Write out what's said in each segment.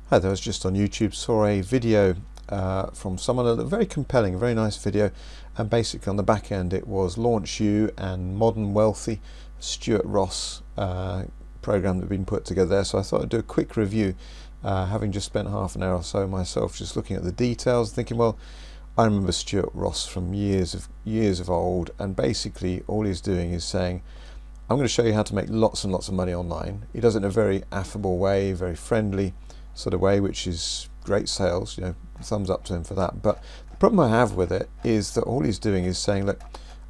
Hi there, I was just on YouTube, saw a video from someone, a very compelling, very nice video, and basically on the back end it was Launch You and Modern Wealthy, Stuart Ross program that had been put together there. So I thought I'd do a quick review, having just spent half an hour or so myself just looking at the details, thinking, well, I remember Stuart Ross from years of old, and basically all he's doing is saying, I'm going to show you how to make lots and lots of money online. He does it in a very affable way, very friendly sort of way, which is great sales, you know, thumbs up to him for that. But the problem I have with it is that all he's doing is saying, look,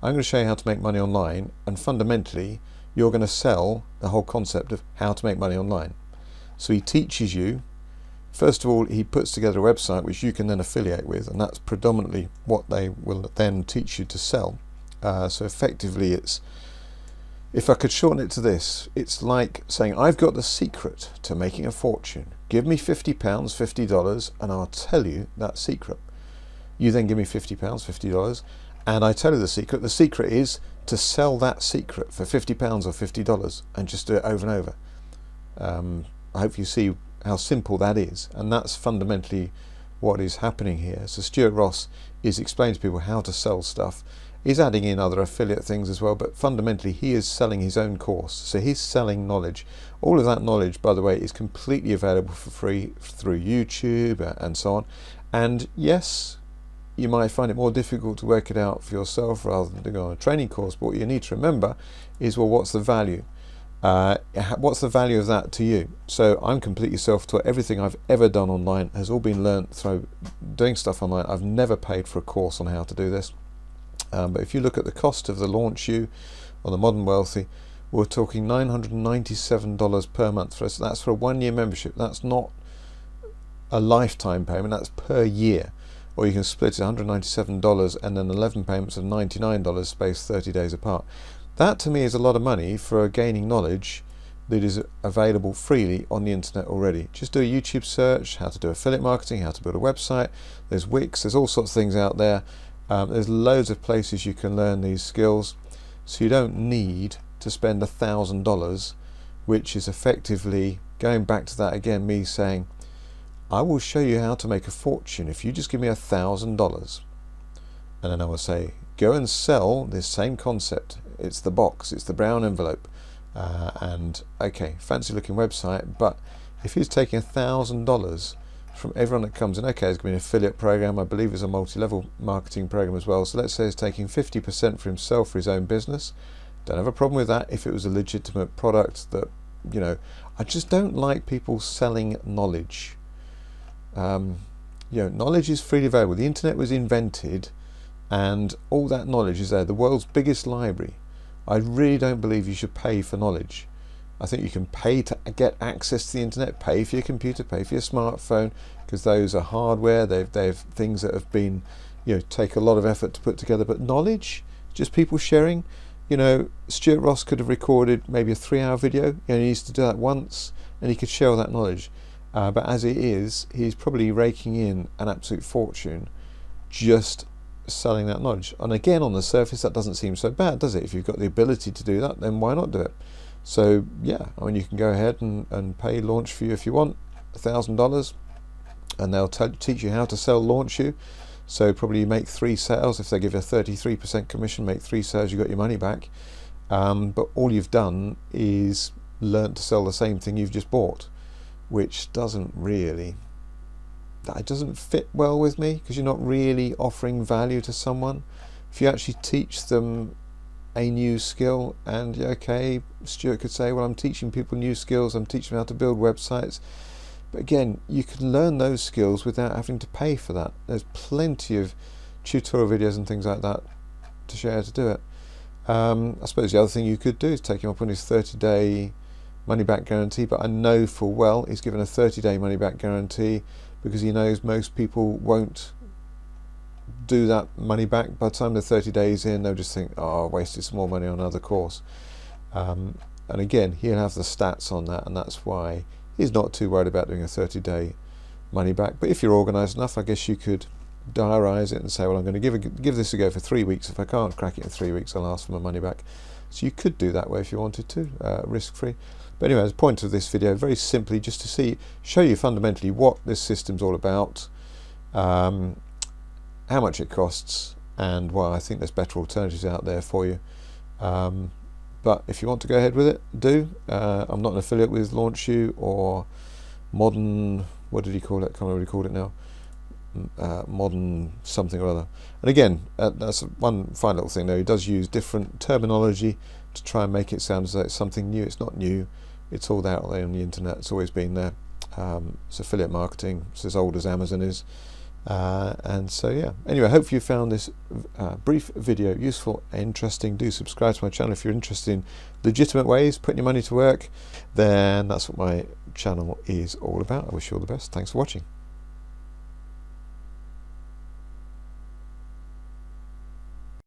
I'm going to show you how to make money online, and fundamentally you're going to sell the whole concept of how to make money online. So he teaches you, first of all, he puts together a website which you can then affiliate with, and that's predominantly what they will then teach you to sell. So effectively it's, if I could shorten it to this, it's like saying, I've got the secret to making a fortune. Give me £50, $50, and I'll tell you that secret. You then give me £50, $50, and I tell you the secret. The secret is to sell that secret for £50 or $50 and just do it over and over. I hope you see how simple that is, and that's fundamentally what is happening here. So Stuart Ross is explaining to people how to sell stuff. He's adding in other affiliate things as well, but fundamentally he is selling his own course. So he's selling knowledge. All of that knowledge, by the way, is completely available for free through YouTube and so on. And yes, you might find it more difficult to work it out for yourself rather than go on a training course, but what you need to remember is, well, what's the value? What's the value of that to you? So I'm completely self-taught. Everything I've ever done online has all been learned through doing stuff online. I've never paid for a course on how to do this. But if you look at the cost of the Launch You or the Modern Wealthy, we're talking $997 per month for us. That's for a 1-year membership. That's not a lifetime payment, that's per year. Or you can split it $197 and then 11 payments of $99 spaced 30 days apart. That to me is a lot of money for gaining knowledge that is available freely on the internet already. Just do a YouTube search, how to do affiliate marketing, how to build a website. There's Wix, there's all sorts of things out there. There's loads of places you can learn these skills, so you don't need to spend $1,000, which is effectively, going back to that again, me saying, I will show you how to make a fortune if you just give me $1,000. And then I will say, go and sell this same concept. It's the box, it's the brown envelope, and okay, fancy looking website, but if he's taking $1,000 from everyone that comes in, okay, there's going to be an affiliate program, I believe it's a multi-level marketing program as well, so let's say he's taking 50% for himself for his own business. Don't have a problem with that if it was a legitimate product that, you know, I just don't like people selling knowledge. You know, knowledge is freely available. The internet was invented and all that knowledge is there, the world's biggest library. I really don't believe you should pay for knowledge. I think you can pay to get access to the internet, pay for your computer, pay for your smartphone, because those are hardware. They've things that have been, you know, take a lot of effort to put together. But knowledge, just people sharing. You know, Stuart Ross could have recorded maybe a 3-hour video. You know, he needs to do that once, and he could share all that knowledge. But as it is, he's probably raking in an absolute fortune just selling that knowledge. And again, on the surface, that doesn't seem so bad, does it? If you've got the ability to do that, then why not do it? So yeah, I mean, you can go ahead and pay Launch You if you want $1,000, and they'll teach you how to sell Launch You. So probably you make 3 sales. If they give you a 33% commission, make 3 sales, you got your money back. But all you've done is learn to sell the same thing you've just bought, which doesn't really, that doesn't fit well with me, because you're not really offering value to someone. If you actually teach them a new skill, and okay, Stuart could say, well, I'm teaching people new skills, I'm teaching them how to build websites, but again, you can learn those skills without having to pay for that. There's plenty of tutorial videos and things like that to share how to do it. I suppose the other thing you could do is take him up on his 30-day money-back guarantee, but I know full well he's given a 30-day money-back guarantee because he knows most people won't do that money back. By the time they're 30 days in, they'll just think, oh, I wasted some more money on another course. And again, he'll have the stats on that, and that's why he's not too worried about doing a 30-day money back. But if you're organised enough, I guess you could diarise it and say, well, I'm going to give this a go for 3 weeks. If I can't crack it in 3 weeks, I'll ask for my money back. So you could do that way if you wanted to, risk-free. But anyway, the point of this video, very simply, just to show you fundamentally what this system's all about, how much it costs, and why I think there's better alternatives out there for you. But if you want to go ahead with it, do. I'm not an affiliate with LaunchU or Modern, what did he call it? I can't remember what he called it now. Modern something or other. And again, that's one fine little thing though. He does use different terminology to try and make it sound as though it's something new. It's not new. It's all out there on the internet. It's always been there. It's affiliate marketing. It's as old as Amazon is. And so yeah, anyway, hopefully you found this brief video useful and interesting. Do subscribe to my channel if you're interested in legitimate ways, putting your money to work. Then that's what my channel is all about. I wish you all the best. Thanks for watching.